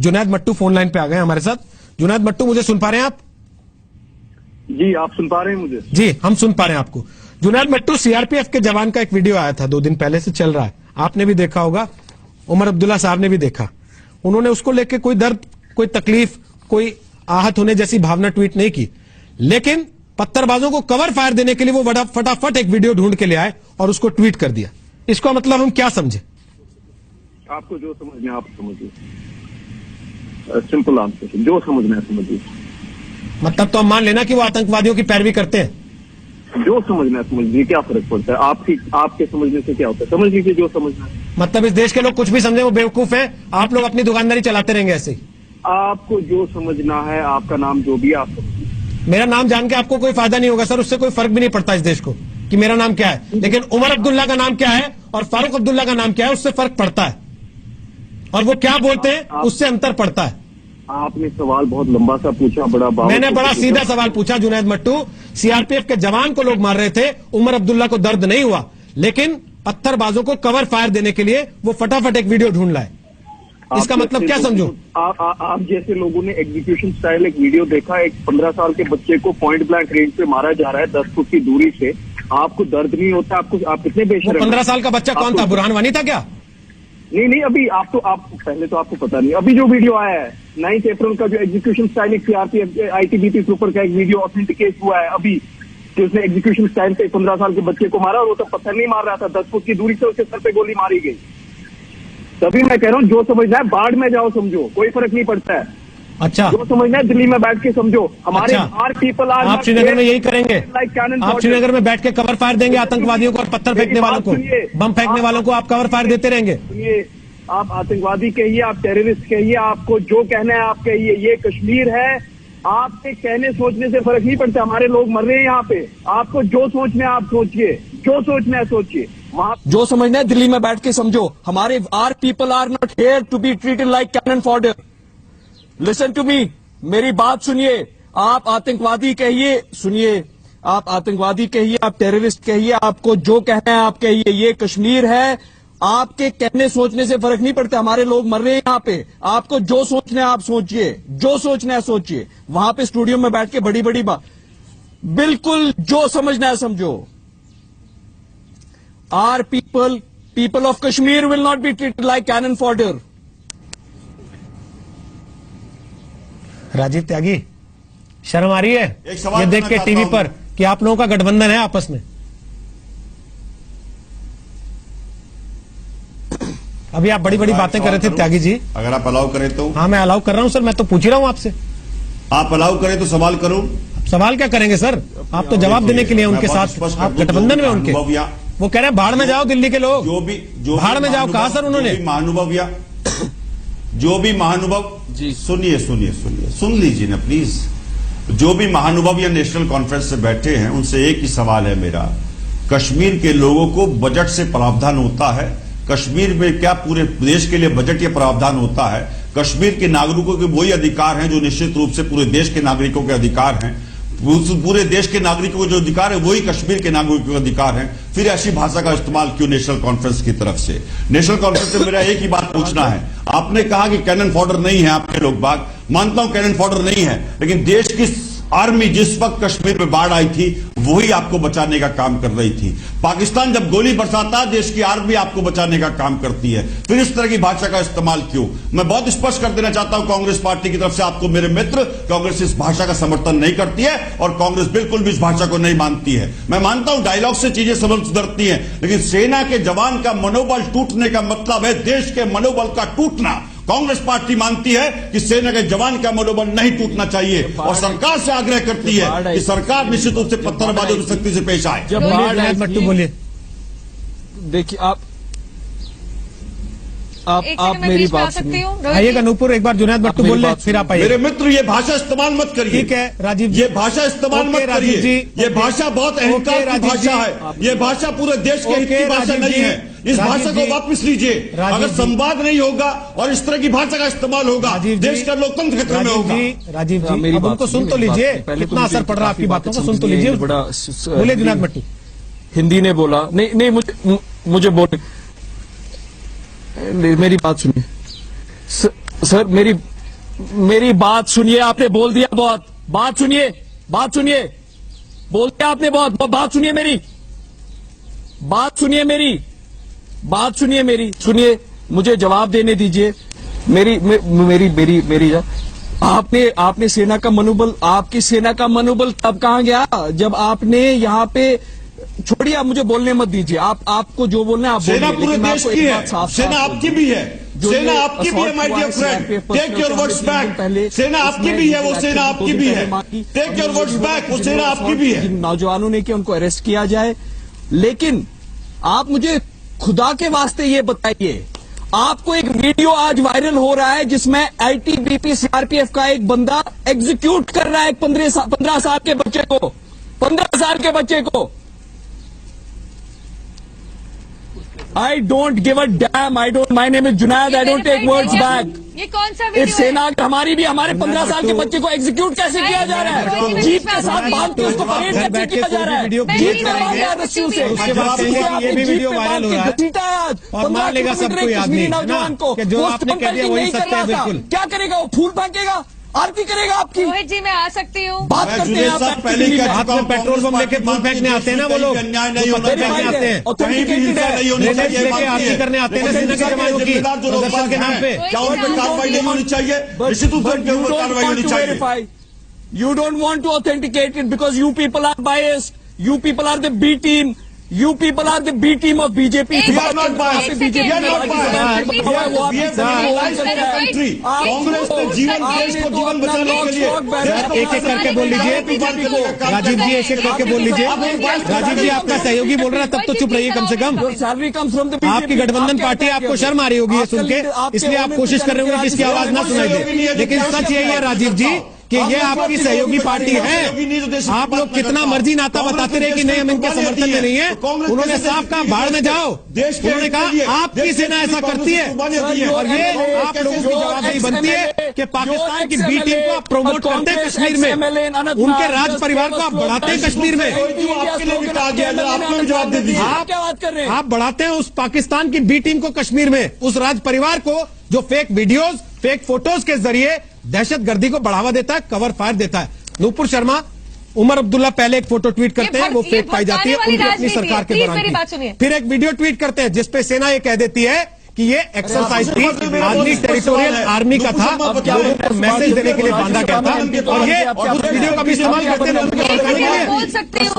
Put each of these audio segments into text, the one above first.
Junaid Mattu phone line पे आ गए हमारे साथ। जुनैद मट्टू, मुझे सुन पा रहे हैं आप? जी, आप सुन पा रहे हैं मुझे? जी, हम सुन पा रहे हैं आपको। जुनैद मट्टू, सीआरपीएफ के जवान का एक वीडियो आया था 2 दिन पहले से चल रहा है, आपने भी देखा होगा, उमर अब्दुल्ला साहब ने भी देखा। उन्होंने उसको लेके कोई दर्द, कोई तकलीफ, कोई आहत होने जैसी भावना ट्वीट नहीं की, लेकिन पत्थरबाजों को कवर फायर देने के लिए वो बड़ा फटाफट एक वीडियो ढूंढ के ले आए और उसको ट्वीट कर दिया। इसका मतलब हम क्या समझे? आपको जो समझना है आप समझिए, सिंपल आंसर, जो समझना है समझिए। मतलब तो हम मान लेना कि वो आतंकवादियों की पैरवी करते हैं? जो समझना है समझिए, क्या फर्क पड़ता है? आपके समझने से क्या होता है? समझ लीजिए जो समझना है। मतलब इस देश के लोग कुछ भी समझे वो बेवकूफ है, आप लोग अपनी दुकानदारी चलाते रहेंगे ऐसे ही? आपको जो समझना है, आपका नाम जो भी है आप समझिए। मेरा नाम जान के आपको कोई फायदा नहीं होगा सर, उससे कोई फर्क भी नहीं पड़ता इस देश को कि मेरा नाम क्या है, लेकिन उमर अब्दुल्ला का नाम क्या है और फारूक अब्दुल्ला का नाम क्या है उससे फर्क पड़ता है, और वो क्या बोलते हैं उससे अंतर पड़ता है। आपने सवाल बहुत लंबा सा पूछा, मैंने बड़ा सीधा सवाल पूछा जुनैद मट्टू। सीआरपीएफ के जवान को लोग मार रहे थे, उमर अब्दुल्ला को दर्द नहीं हुआ, लेकिन पत्थरबाजों को कवर फायर देने के लिए वो फटाफट एक वीडियो ढूंढ लाए। इसका मतलब क्या समझो? आप जैसे लोगों ने एग्जीक्यूशन स्टाइल एक वीडियो देखा, एक 15 साल के बच्चे को पॉइंट ब्लैंक रेंज पे मारा जा रहा है 10 फुट की दूरी से, आपको दर्द नहीं होता? आप कितने बेशर्म? 15 साल का बच्चा कौन था? बुरहान वानी था क्या? नहीं, अभी आप पहले तो आपको पता नहीं, अभी जो वीडियो आया है 9 अप्रैल का, जो एग्जीक्यूशन स्टाइल एक सीआरपीएफ आईटीबीपी ट्रूपर का एक वीडियो ऑथेंटिकेट हुआ है अभी, कि उसने एग्जीक्यूशन स्टाइल पे 15 साल के बच्चे को मारा और वो तो पत्थर नहीं मार रहा था, 10 फुट की दूरी से उसके सर पे गोली मारी गई। तभी मैं कह रहा हूँ जो समझना है बाढ़ में जाओ समझो, कोई फर्क नहीं पड़ता है। अच्छा, जो समझना है दिल्ली में बैठ के समझो। हमारे आर पीपल आर, आप श्रीनगर में यही करेंगे? आप श्रीनगर में बैठ के कवर फायर देंगे आतंकवादियों को और पत्थर फेंकने वालों को, बम फेंकने वालों को आप कवर फायर देते रहेंगे? सुनिए, आप आतंकवादी कहिए, आप टेररिस्ट कहिए, आपको जो कहना है आप कहिए, ये कश्मीर है। आपके कहने सोचने से फर्क नहीं पड़ता, हमारे लोग मर रहे हैं यहाँ पे। आपको जो सोचना है आप सोचिए, जो सोचना है सोचिए। वहां जो समझना है दिल्ली में बैठ के समझो। हमारे our people are not here to be treated like cannon fodder. Listen to me, मेरी बात सुनिए। आप आतंकवादी कहिए, सुनिए, आप आतंकवादी कहिए, आप टेररिस्ट कहिए, आपको जो कहना है आप कहिए, ये कश्मीर है। आपके कहने सोचने से फर्क नहीं पड़ता, हमारे लोग मर रहे हैं यहाँ पे। आपको जो सोचना है आप सोचिए, जो सोचना है सोचिए। वहां पे स्टूडियो में बैठ के बड़ी बड़ी बात, बिल्कुल जो समझना है समझो। Our people of Kashmir will not be treated like cannon fodder. Rajiv त्यागी, शर्म आ रही है ये देख के टीवी पर कि आप लोगों का गठबंधन है आपस में? अभी आप बड़ी बड़ी बातें कर रहे थे त्यागी जी। अगर आप अलाउ करें तो। हाँ, मैं अलाउ कर रहा हूं सर, मैं तो पूछ ही रहा हूं आपसे। आप अलाउ करें तो सवाल करूं। सवाल क्या करेंगे सर, आप तो जवाब देने के लिए उनके साथ, आप गठबंधन में उनके। वो कह रहे हैं भाड़ में जाओ दिल्ली के लोग, जो भाड़ में जाओ। कहा सर उन्होंने? महानुभव या जो भी महानुभव जी, सुनिए सुन लीजिए ना प्लीज। जो भी महानुभव या नेशनल कॉन्फ्रेंस से बैठे हैं उनसे एक ही सवाल है मेरा, कश्मीर के लोगों को बजट से प्रावधान होता है? कश्मीर में क्या पूरे देश के लिए बजट या प्रावधान होता है? कश्मीर के नागरिकों के वही अधिकार हैं जो निश्चित रूप से पूरे देश के नागरिकों के अधिकार हैं। पूरे देश के नागरिकों को जो अधिकार है वही कश्मीर के नागरिकों के अधिकार हैं। फिर ऐसी भाषा का इस्तेमाल क्यों नेशनल कॉन्फ्रेंस की तरफ से? नेशनल कॉन्फ्रेंस से मेरा एक ही बात पूछना है, आपने कहा कि कैनन फॉडर नहीं है आपके लोग बाग, मानता हूं कैनन फॉडर नहीं है, लेकिन देश की आर्मी जिस वक्त कश्मीर में बाढ़ आई थी वही आपको बचाने का काम कर रही थी। पाकिस्तान जब गोली बरसाता है देश की आर्मी आपको बचाने का काम करती है। फिर इस तरह की भाषा का इस्तेमाल क्यों? मैं बहुत स्पष्ट कर देना चाहता हूं कांग्रेस पार्टी की तरफ से आपको, मेरे मित्र, कांग्रेस इस भाषा का समर्थन नहीं करती है और कांग्रेस बिल्कुल भी इस भाषा को नहीं मानती है। मैं मानता हूं डायलॉग से चीजें सुधरती हैं, लेकिन सेना के जवान का मनोबल टूटने का मतलब है देश के मनोबल का टूटना। कांग्रेस पार्टी मानती है कि सेना के जवान का मनोबल नहीं टूटना चाहिए और सरकार से आग्रह करती है कि सरकार निश्चित रूप से पत्थरबाजों की सख्ती से पेश आए। जब बाढ़ मट्टू बोलिए। देखिए आप मेरी बात सुनिए। आइएगा नूपुर, एक बार जुनैद मट्टू बोल ले, फिर आप आइए। मेरे मित्र ये भाषा इस्तेमाल मत करिए। ठीक है राजीव जी, ये भाषा इस्तेमाल मत करिए। ये भाषा बहुत अहंकार की भाषा है। ये भाषा पूरे देश के हित की भाषा नहीं है। इस भाषा को वापस लीजिए। अगर संवाद नहीं होगा और इस तरह की भाषा का इस्तेमाल होगा देश का लोकतंत्र खतरे में होगा। राजीव जी, अब उनको सुन तो लीजिए, कितना असर पड़ रहा है आपकी बातों का, सुन तो लीजिए। बोले जुनैद मट्टू। हिंदी ने बोला नहीं, मुझे बोले, मेरी बात सुनिए सर, मेरी बात सुनिए, आपने बोल दिया बहुत। बात सुनिए, बात सुनिए, बोल दिया आपने बहुत। बात सुनिए मेरी, बात सुनिए मेरी, बात सुनिए मेरी, सुनिए, मुझे जवाब देने दीजिए। मेरी मेरी मेरी मेरी आपने सेना का मनोबल, आपकी सेना का मनोबल तब कहां गया जब आपने यहाँ पे, छोड़िए आप मुझे बोलने मत दीजिए, आपको जो बोलना है आप बोलिए। सेना पूरे लेकिन मैं देश आपको की एक है, बात साफ सेना साफ आपकी भी है, जो सेना ये आपकी भी है assault माय हुआ डियर है friend, CRPF take your words back. सेना आपकी भी है, वो सेना आपकी भी है, टेक योर वर्ड्स बैक, वो सेना आपकी भी है। जिन नौजवानों ने किया उनको अरेस्ट किया जाए। लेकिन आप मुझे खुदा के वास्ते ये बताइए, आपको एक वीडियो आज वायरल हो रहा है जिसमें आईटीबीपी सीआरपीएफ का एक बंदा एग्जीक्यूट कर रहा है एक 15 साल के बच्चे को, 15 साल के बच्चे को। I don't give a damn, my name is Junaid, I don't take words back. ये कौन सा इस वीडियो है? सेना हमारी भी, हमारे 15 साल के बच्चे को एग्जीक्यूट कैसे किया जा रहा है? जीप के साथ भाग के उसको परेड कैसे किया जा रहा है? जीप के भाग गया रस्सियों से। उसके बाद कहेंगे कि ये भी वीडियो वायरल हो रहा है जीता है आज और मान लेगा सबको याद नहीं, नौजवान को कि जो आपने कह दिया वही सत्य है। बिल्कुल क्या करेगा वो? फूल फेंकेगा, आरती करेगा आपकी? रोहित जी मैं आ सकती हूँ? बात मैं करते हैं जुनेद आप साहब पहले ही कह एक्चुअली चुका हूं, पेट्रोल बम लेके फूल फेंकने आते हैं ना वो लोग, अन्याय नहीं वो होना पत्थर फेंकने आते हैं, कहीं भी हिंसा नहीं होनी ग्रेनेड चाहिए, लेके आरती करने आते हैं ना सेना के जवानों की प्रदर्शन के नाम पे। क्या उन पर कार्रवाई नहीं होनी चाहिए? निश्चित रूप से उनके ऊपर कार्रवाई होनी चाहिए। You don't want to authenticate it because you people are biased. You people are the B team. You people are the B team of BJP. We are not biased. BJP We are not biased. We have civilized country. Congress ने जीवन देश को जीवन बचाने के लिए एक एक करके बोल लीजिए, राजीव जी एक एक करके बोल लीजिए। राजीव जी आपका सहयोगी बोल रहा है तब तो चुप रहिए कम से कम। Your salary comes from the BJP. आपकी गठबंधन पार्टी है, आपको शर्म आ रही होगी ये सुन के, इसलिए आप कोशिश कर रहे होंगे कि इसकी आवाज ना सुनाई दे। लेकिन सच यही है राजीव जी कि ये आपकी सहयोगी पार्टी है। आप लोग कितना मर्जी नाता बताते रहे कि नहीं हम इनके समर्थन में नहीं है, उन्होंने साफ कहा भाड़ में जाओ। उन्होंने कहा आपकी सेना ऐसा करती है और ये आप लोगों की जवाबदेही बनती है कि पाकिस्तान की बी टीम को आप प्रमोट करते हैं कश्मीर में, उनके राज परिवार को आप बढ़ाते हैं कश्मीर में। आपके लिए भी कहा गया है, आपको भी जवाब दे दीजिए। आप क्या बात कर रहे हैं? आप बढ़ाते हैं उस पाकिस्तान की बी टीम को कश्मीर में, उस राज परिवार को जो फेक वीडियोस फेक फोटोज के जरिए दहशतगर्दी को बढ़ावा देता है, कवर फायर देता है। नूपुर शर्मा, उमर अब्दुल्ला पहले एक फोटो ट्वीट करते हैं, वो फेक पाई जाती है उनकी अपनी सरकार के मेरी बात सुनिए। दौरान। फिर एक वीडियो ट्वीट करते हैं जिसपे सेना ये कह देती है कि ये एक्सरसाइज थी, आर्मी टेरिटोरियल आर्मी का था, लोगों को मैसेज देने के लिए बांधा गया था और ये उस वीडियो का भी इस्तेमाल करते हैं लोगों को भड़काने के लिए। बोल सकते हो?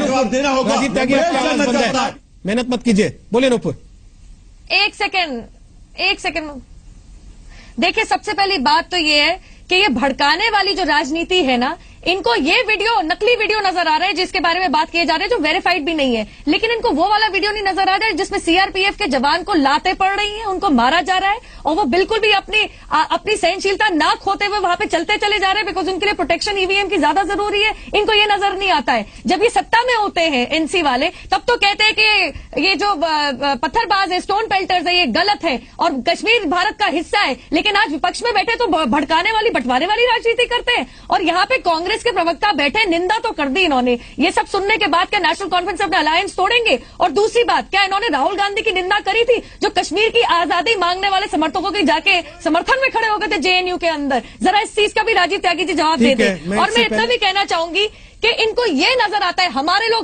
जवाब देना होगा। राजीव त्यागी आपकी आवाज बंद है, मेहनत मत कीजिए, बोलिए नूपुर। एक सेकंड देखिए, सबसे पहली बात तो ये है कि ये भड़काने वाली जो राजनीति है ना, इनको ये वीडियो नकली वीडियो नजर आ रहा है जिसके बारे में बात किए जा रहे हैं, जो वेरीफाइड भी नहीं है। लेकिन इनको वो वाला वीडियो नहीं नजर आ रहा है जिसमें सीआरपीएफ के जवान को लाते पड़ रही हैं, उनको मारा जा रहा है और वो बिल्कुल भी अपनी सहनशीलता ना खोते हुए वहां पे चलते चले जा रहे हैं, बिकॉज उनके लिए प्रोटेक्शन ईवीएम की ज्यादा जरूरी है। इनको ये नजर नहीं आता है। जब ये सत्ता में होते हैं एनसी वाले, तब तो कहते हैं कि ये जो पत्थरबाज है, स्टोन पेल्टर्स है, ये गलत है और कश्मीर भारत का हिस्सा है। लेकिन आज विपक्ष में बैठे तो भड़काने वाली बंटवारे वाली राजनीति करते हैं। और यहाँ पे कांग्रेस के प्रवक्ता बैठे, निंदा तो कर दी इन्होंने। ये सब सुनने के बाद क्या नेशनल कॉन्फ्रेंस अपना अलायंस तोड़ेंगे? और दूसरी बात, क्या इन्होंने राहुल गांधी की निंदा करी थी जो कश्मीर की आजादी मांगने वाले समर्थकों के जाके समर्थन में खड़े हो गए थे जेएनयू के अंदर? जरा इस चीज का भी राजीव त्यागी जी जवाब दे दें। और मैं इतना भी कहना चाहूंगी कि इनको ये नजर आता है हमारे लोग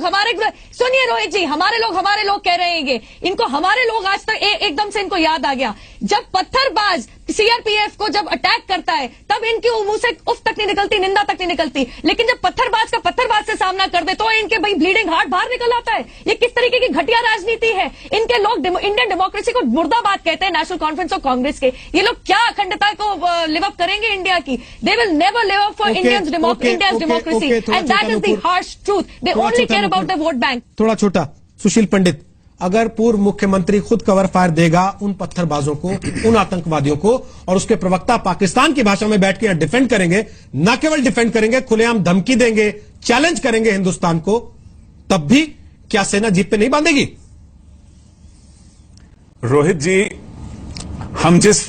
सुनिए रोहित जी, हमारे लोग कह रहे हैं ये, इनको हमारे लोग आज तक एकदम से इनको याद आ गया। जब पत्थरबाज सीआरपीएफ को जब अटैक करता है तब इनके मुंह से उफ तक नहीं निकलती, निंदा तक नहीं निकलती। लेकिन जब पत्थरबाज का पत्थरबाज से सामना कर दे तो इनके भाई ब्लीडिंग हार्ट बाहर निकल आता है। ये किस तरीके की घटिया राजनीति है? इनके लोग इंडियन डेमोक्रेसी को मुर्दाबाद कहते हैं, नेशनल कॉन्फ्रेंस और कांग्रेस के। ये लोग क्या अखंडता को लिव अप करेंगे इंडिया की? They will never live up for Indians democracy and that is the harsh truth. They only care about the vote bank. थोड़ा छोटा सुशील पंडित, अगर पूर्व मुख्यमंत्री खुद कवर फायर देगा उन पत्थरबाजों को, उन आतंकवादियों को, और उसके प्रवक्ता पाकिस्तान की भाषा में बैठ के डिफेंड करेंगे, न केवल डिफेंड करेंगे, खुलेआम धमकी देंगे, चैलेंज करेंगे हिंदुस्तान को, तब भी क्या सेना जीप पे नहीं बांधेगी? रोहित जी, हम जिस